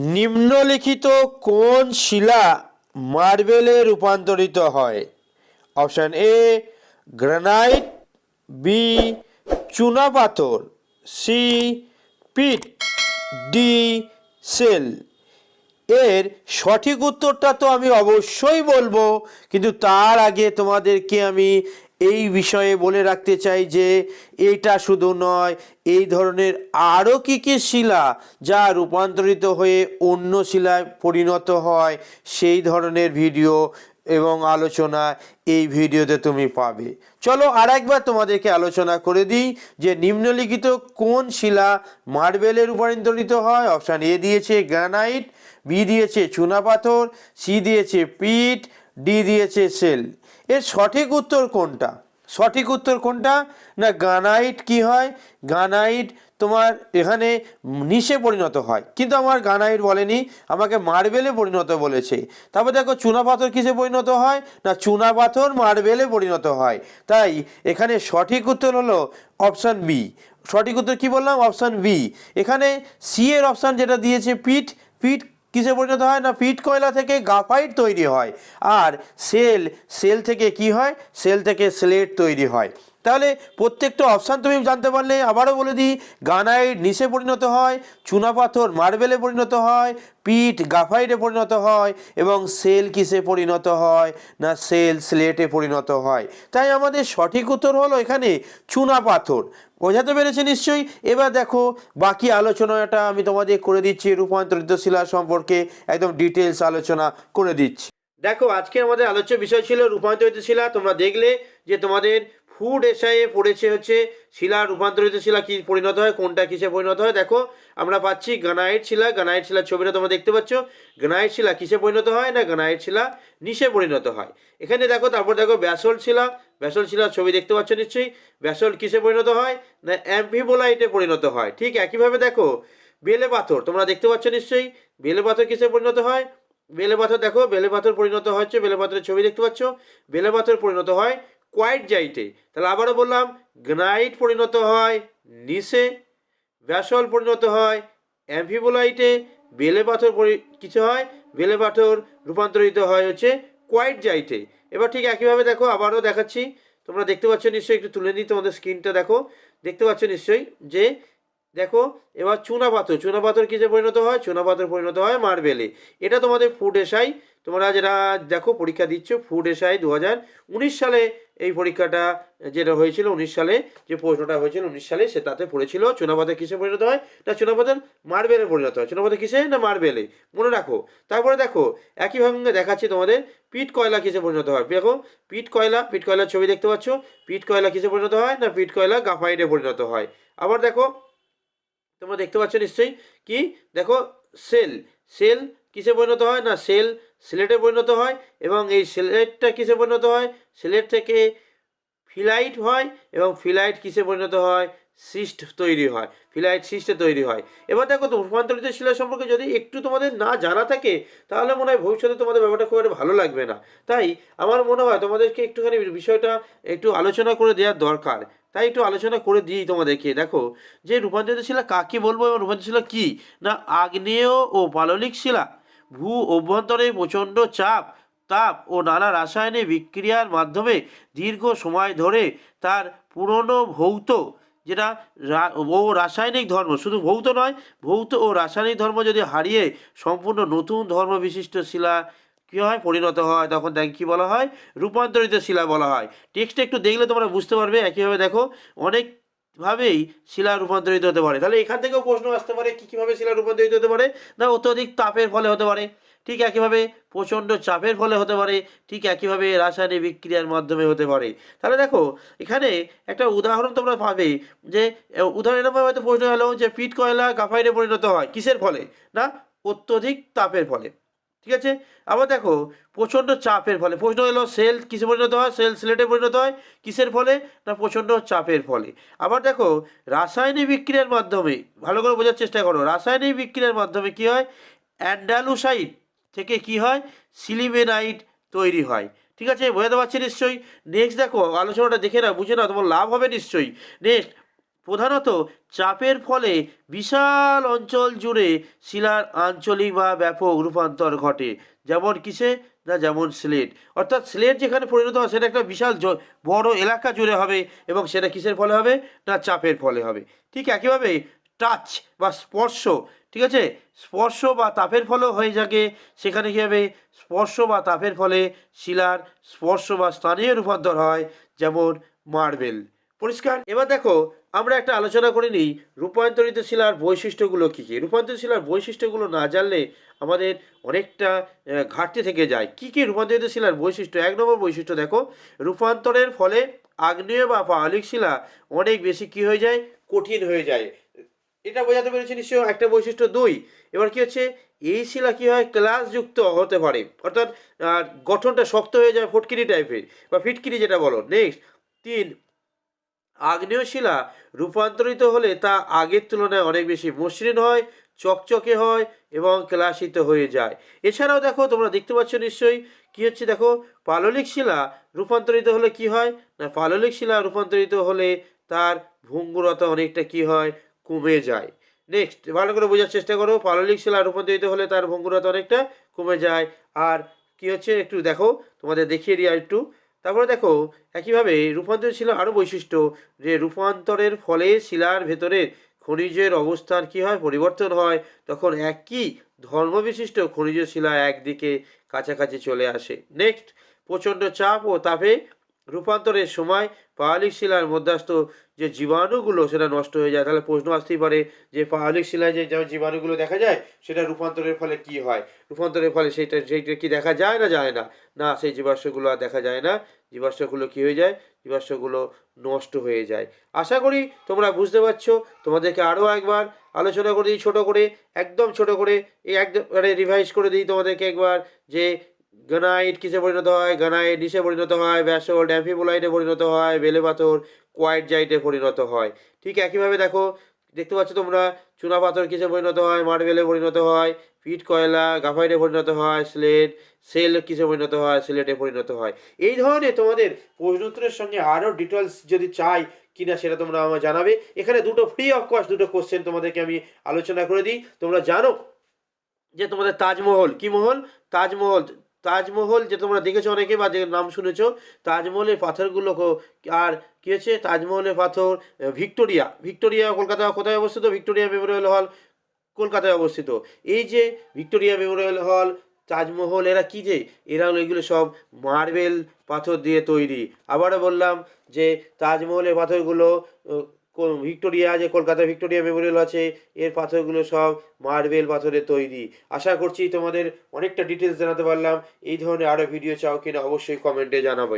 নিম্নলিখিত কোন শিলা মার্বেলে রূপান্তরিত হয়? অপশান এ গ্রানাইট, বি চুনাপাথর, সি পিট, ডি সেল। এর সঠিক উত্তরটা তো আমি অবশ্যই বলবো, কিন্তু তার আগে তোমাদেরকে আমি এই বিষয়ে বলে রাখতে চাই যে এটা শুধু নয়, এই ধরনের আরও কী কী শিলা যা রূপান্তরিত হয়ে অন্য শিলায় পরিণত হয় সেই ধরনের ভিডিও এবং আলোচনা এই ভিডিওতে তুমি পাবে। চলো আর একবার তোমাদেরকে আলোচনা করে দিই যে নিম্নলিখিত কোন শিলা মার্বেলে রূপান্তরিত হয়। অপশান এ দিয়েছে গ্রানাইট, বি দিয়েছে চুনাপাথর, সি দিয়েছে পিট, ডি দিয়েছে সেল। এর সঠিক উত্তর কোনটা? সঠিক উত্তর কোনটা না গ্রানাইট কি হয়, গ্রানাইট তোমার এখানে নিশে পরিণত হয়, কিন্তু আমার গ্রানাইট বলেনি, আমাকে মার্বেলে পরিণত বলেছে। তারপর দেখো চুনাপাথর কিসে পরিণত হয় না চুনাপাথর মার্বেলে পরিণত হয়। তাই এখানে সঠিক উত্তর হলো অপশান বি। সঠিক উত্তর কি বললাম? Option B. এখানে সি এর অপশান যেটা দিয়েছে পিট, পিট কিসে পরিণত হয় না পিট কয়লা থেকে গ্রাফাইট তৈরি হয়। আর সেল, সেল থেকে কি হয়? সেল থেকে স্লেট তৈরি হয়। তাহলে প্রত্যেকটা অপশান তুমি জানতে পারলে। আবারও বলে দিই, গ্রানাইট নিশে পরিণত হয়, চুনাপাথর মার্বেলে পরিণত হয়, পিট গ্রাফাইটে পরিণত হয় এবং সেল কিসে পরিণত হয় না সেল স্লেটে পরিণত হয়। তাই আমাদের সঠিক উত্তর হলো এখানে চুনাপাথর। বোঝাতে পেরেছে নিশ্চয়ই? এবার দেখো বাকি আলোচনাটা আমি তোমাদের করে দিচ্ছি, রূপান্তরিত শিলা সম্পর্কে একদম ডিটেলস আলোচনা করে দিচ্ছি। দেখো আজকে আমাদের আলোচ্য বিষয় ছিল রূপান্তরিত শিলা। তোমরা দেখলে যে তোমাদের ফুড এসআইয়ে পড়েছে হচ্ছে শিলা, রূপান্তরিত শিলা কি পরিণত হয়, কোনটা কিসে পরিণত হয়। দেখো আমরা পাচ্ছি গ্রানাইট শিলা, গ্রানাইট শিলার ছবিটা তোমরা দেখতে পাচ্ছ। গ্রানাইট শিলা কিসে পরিণত হয় না গ্রানাইট শিলা নিশে পরিণত হয়। এখানে দেখো তারপর দেখো ব্যাসল্ট শিলা, ব্যাসল্ট শিলার ছবি দেখতে পাচ্ছ নিশ্চয়ই। ব্যাসল্ট কিসে পরিণত হয় না অ্যাম্ফিবোলাইটে পরিণত হয়। ঠিক একইভাবে দেখো বেলে পাথর তোমরা দেখতে পাচ্ছ নিশ্চয়ই। বেলে পাথর কিসে পরিণত হয়? বেলে পাথর দেখো, বেলে পাথর পরিণত হচ্ছে, বেলে পাথরের ছবি দেখতে পাচ্ছ। বেলে পাথর পরিণত হয় কোয়ার্টজাইটে। তাহলে আবারও বললাম, গ্রানাইট পরিণত হয় নিশে, ব্যাসল্ট পরিণত হয় অ্যাম্ফিবোলাইটে, বেলে পাথর কিছু হয়, বেলে পাথর রূপান্তরিত হয় হচ্ছে কোয়ার্টজাইটে। এবার ঠিক একইভাবে দেখো আবারও দেখাচ্ছি, তোমরা দেখতে পাচ্ছ নিশ্চয়ই। একটু তুলে নিই তোমাদের স্ক্রিনটা, দেখো দেখতে পাচ্ছ নিশ্চয়ই যে দেখো এবার চুনাপাথর, চুনাপাথর কিসে পরিণত হয়? চুনাপাথর পরিণত হয় মার্বেলে। এটা তোমাদের ফুড এসআই, তোমরা যেটা দেখো পরীক্ষা দিচ্ছ ফুড এসআই 2019 সালে এই পরীক্ষাটা যেটা হয়েছিল, 19 সালে যে প্রশ্নটা হয়েছিল 19 সালে, সে তাতে পড়েছিল চুনাপাথর কিসে পরিণত হয় না চুনাপাথর মার্বেলে পরিণত হয়। চুনাপাথর কিসে না মার্বেলে, মনে রাখো। তারপরে দেখো একইভাবে দেখাচ্ছি তোমাদের পিট কয়লা কিসে পরিণত হয়। দেখো পিট কয়লা, পিট কয়লার ছবি দেখতে পাচ্ছ। পিট কয়লা কিসে পরিণত হয় না পিট কয়লা গ্রাফাইটে পরিণত হয়। আবার দেখো তোমরা দেখতে পাচ্ছ নিশ্চয়ই কি, দেখো সেল, সেল কিসে পরিণত হয় না সেল সিলেটে পরিণত হয় এবং এই সিলেটটা কিসে পরিণত হয়? সিলেট থেকে ফিলাইট হয় এবং ফিলাইট কিসে পরিণত হয়? সিস্ট তৈরি হয়, ফিলাইট সিস্টে তৈরি হয়। এবার দেখো তো রূপান্তরিত শিলা সম্পর্কে যদি একটু তোমাদের না জানা থাকে তাহলে মনে হয় ভবিষ্যতে তোমাদের ব্যাপারটা খুব একটা ভালো লাগবে না। তাই আমার মনে হয় তোমাদেরকে একটুখানি বিষয়টা একটু আলোচনা করে দেওয়ার দরকার। তাই একটু আলোচনা করে দিই তোমাদেরকে। দেখো যে রূপান্তরিত শিলা কাকে বলবো এবং রূপান্তরিত শিলা কী না আগ্নেয় ও পাললিক শিলা ভূ অভ্যন্তরে প্রচণ্ড চাপ, তাপ ও নানা রাসায়নিক বিক্রিয়ার মাধ্যমে দীর্ঘ সময় ধরে তার পুরনো ভৌত যেটা ও রাসায়নিক ধর্ম, শুধু ভৌত নয়, ভৌত ও রাসায়নিক ধর্ম যদি হারিয়ে সম্পূর্ণ নতুন ধর্ম বিশিষ্ট শিলা কী হয় পরিণত হয়, তখন তাকে কী বলা হয়? রূপান্তরিত শিলা বলা হয়। টেক্সটটা একটু দেখলে তোমরা বুঝতে পারবে। একইভাবে দেখো অনেকভাবেই শিলা রূপান্তরিত হতে পারে। তাহলে এখান থেকেও প্রশ্ন আসতে পারে কী কীভাবে শিলা রূপান্তরিত হতে পারে না অত্যধিক তাপের ফলে হতে পারে, ঠিক একইভাবে প্রচণ্ড চাপের ফলে হতে পারে, ঠিক একইভাবে রাসায়নিক বিক্রিয়ার মাধ্যমে হতে পারে। তাহলে দেখো এখানে একটা উদাহরণ তোমরা পাবে যে উদাহরণভাবে হয়তো প্রশ্ন হলো যে পিট কয়লা গ্রাফাইটে পরিণত হয় কিসের ফলে না অত্যধিক তাপের ফলে, ঠিক আছে। আবার দেখো প্রচণ্ড চাপের ফলে, প্রশ্ন হলো সেল কিসে পরিণত হয়? সেল সিলেটে পরিণত হয় কিসের ফলে না প্রচণ্ড চাপের ফলে। আবার দেখো রাসায়নিক বিক্রিয়ার মাধ্যমে, ভালো করে বোঝার চেষ্টা করো, রাসায়নিক বিক্রিয়ার মাধ্যমে কী হয়? অ্যান্ডালুসাইড থেকে কি হয়? সিলিমেনাইট তৈরি হয়, ঠিক আছে। বোঝাতে পারছি নিশ্চয়ই। নেক্সট দেখো আলোচনাটা দেখে না বুঝে না তোমার লাভ হবে নিশ্চয়ই। নেক্সট প্রধানত চাপের ফলে বিশাল অঞ্চল জুড়ে শিলার আঞ্চলিক বা ব্যাপক রূপান্তর ঘটে। যেমন কিসে না, যেমন স্লেট, অর্থাৎ স্লেট যেখানে পরিণত হয় সেটা একটা বিশাল বড় এলাকা জুড়ে হবে, এবং সেটা কিসের ফলে হবে না, চাপের ফলে হবে। ঠিক একইভাবে টাচ বা স্পর্শ, ঠিক আছে, স্পর্শ বা তাপের ফলেও হয়ে থাকে। সেখানে কী হবে, স্পর্শ বা তাপের ফলে শিলার স্পর্শ বা স্থানীয় রূপান্তর হয়, যেমন মার্বেল। পরিষ্কার? এবার দেখো আমরা একটা আলোচনা করে নিই রূপান্তরিত শিলার বৈশিষ্ট্যগুলো কী কী। রূপান্তরিত শিলার বৈশিষ্ট্যগুলো না জানলে আমাদের অনেকটা ঘাটতি থেকে যায়। কী কী রূপান্তরিত শিলার বৈশিষ্ট্য? 1 নম্বর বৈশিষ্ট্য দেখো, রূপান্তরের ফলে আগ্নেয় বা পাললিক শিলা অনেক বেশি কী হয়ে যায়, কঠিন হয়ে যায়। এটা বোঝাতে পেরেছি নিশ্চয়ই। একটা বৈশিষ্ট্য 2, এবার কি হচ্ছে, এই শিলা কী হয়, ক্লাসযুক্ত হতে পারে, অর্থাৎ গঠনটা শক্ত হয়ে যায়, ফটকিরি টাইপের বা ফিটকিরি যেটা বলো। নেক্সট 3, আগ্নেয় শিলা রূপান্তরিত হলে তা আগের তুলনায় অনেক বেশি মসৃণ হয়, চকচকে হয় এবং ক্লাসিত হয়ে যায়। এছাড়াও দেখো তোমরা দেখতে পাচ্ছ নিশ্চয়ই কী হচ্ছে, দেখো পাললিক শিলা রূপান্তরিত হলে কি হয় না, পাললিক শিলা রূপান্তরিত হলে তার ভঙ্গুরতা অনেকটা কি হয়, কমে যায়। নেক্সট ভালো করে বোঝার চেষ্টা করো, পাললিক শিলা রূপান্তরিত হলে তার ভঙ্গুরতা অনেকটা কমে যায়। আর কি হচ্ছে একটু দেখো, তোমাদের দেখিয়ে দিই আর একটু। তারপরে দেখো একইভাবে রূপান্তরিত শিলার আরও বৈশিষ্ট্য, যে রূপান্তরের ফলে শিলার ভেতরে খনিজের অবস্থান কী হয়, পরিবর্তন হয়। তখন একই ধর্মবিশিষ্ট খনিজ শিলা একদিকে কাছাকাছি চলে আসে। নেক্সট, প্রচণ্ড চাপ ও তাপে রূপান্তরের সময় পাললিক শিলার মধ্যস্থ যে জীবাণুগুলো সেটা নষ্ট হয়ে যায়। তাহলে প্রশ্ন আসতেই পারে যে পাললিক শিলায় যে জীবাণুগুলো দেখা যায় সেটা রূপান্তরের ফলে কি হয়, রূপান্তরের ফলে সেইটা কি দেখা যায় না, যায় না? না, সেই জীবাশ্মগুলো আর দেখা যায় না। জীবাশ্মগুলো কী হয়ে যায়, জীবাশ্মগুলো নষ্ট হয়ে যায়। আশা করি তোমরা বুঝতে পারছো। তোমাদেরকে আরও একবার আলোচনা করে দিই ছোটো করে, একদম ছোটো করে, এই একবারে রিভাইজ করে দিই তোমাদেরকে একবার, যে গ্রানাইট কিসে পরিণত হয়, গ্রানাইট নিচে পরিণত হয়, ব্যাসল্ট অ্যাম্ফিবোলাইটে পরিণত হয়, বেলে পাথর কোয়ার্টজাইটে পরিণত হয়। ঠিক একইভাবে দেখো দেখতে পাচ্ছ তোমরা, চুনাপাথর কিসে পরিণত হয়, মার্বেলে পরিণত হয়, পিট কয়লা গ্রাফাইটে পরিণত হয়, সেল কিসে পরিণত হয়, সিলেটে পরিণত হয়। এই ধরনের তোমাদের প্রশ্নোত্তরের সঙ্গে আরও ডিটেলস যদি চাই কিনা সেটা তোমরা আমার জানাবে। এখানে দুটো ফ্রি অফ কস্ট দুটো কোশ্চেন তোমাদেরকে আমি আলোচনা করে দিই। তোমরা জানো যে তোমাদের তাজমহল, কি মহল, তাজমহল, তাজমহল যে তোমরা দেখেছো অনেকে বা যে নাম শুনেছো, তাজমহলের পাথরগুলো আর কী হচ্ছে, তাজমহলের পাথর ভিক্টোরিয়া, ভিক্টোরিয়া কলকাতা কোথায় অবস্থিত, ভিক্টোরিয়া মেমোরিয়াল হল কলকাতায় অবস্থিত। এই যে ভিক্টোরিয়া মেমোরিয়াল হল, তাজমহল, এরা কী যে, এরা হলো এগুলো সব মার্বেল পাথর দিয়ে তৈরি। আবারও বললাম যে তাজমহলের পাথরগুলো ভিক্টোরিয়া, যে কলকাতা ভিক্টোরিয়া মেমোরিয়াল আছে, এর পাথরগুলো সব মার্বেল পাথরের তৈরি। আশা করছি তোমাদের অনেকটা ডিটেলস জানাতে পারলাম। এই ধরনের আরও ভিডিও চাও কিনা অবশ্যই কমেন্টে জানাবে।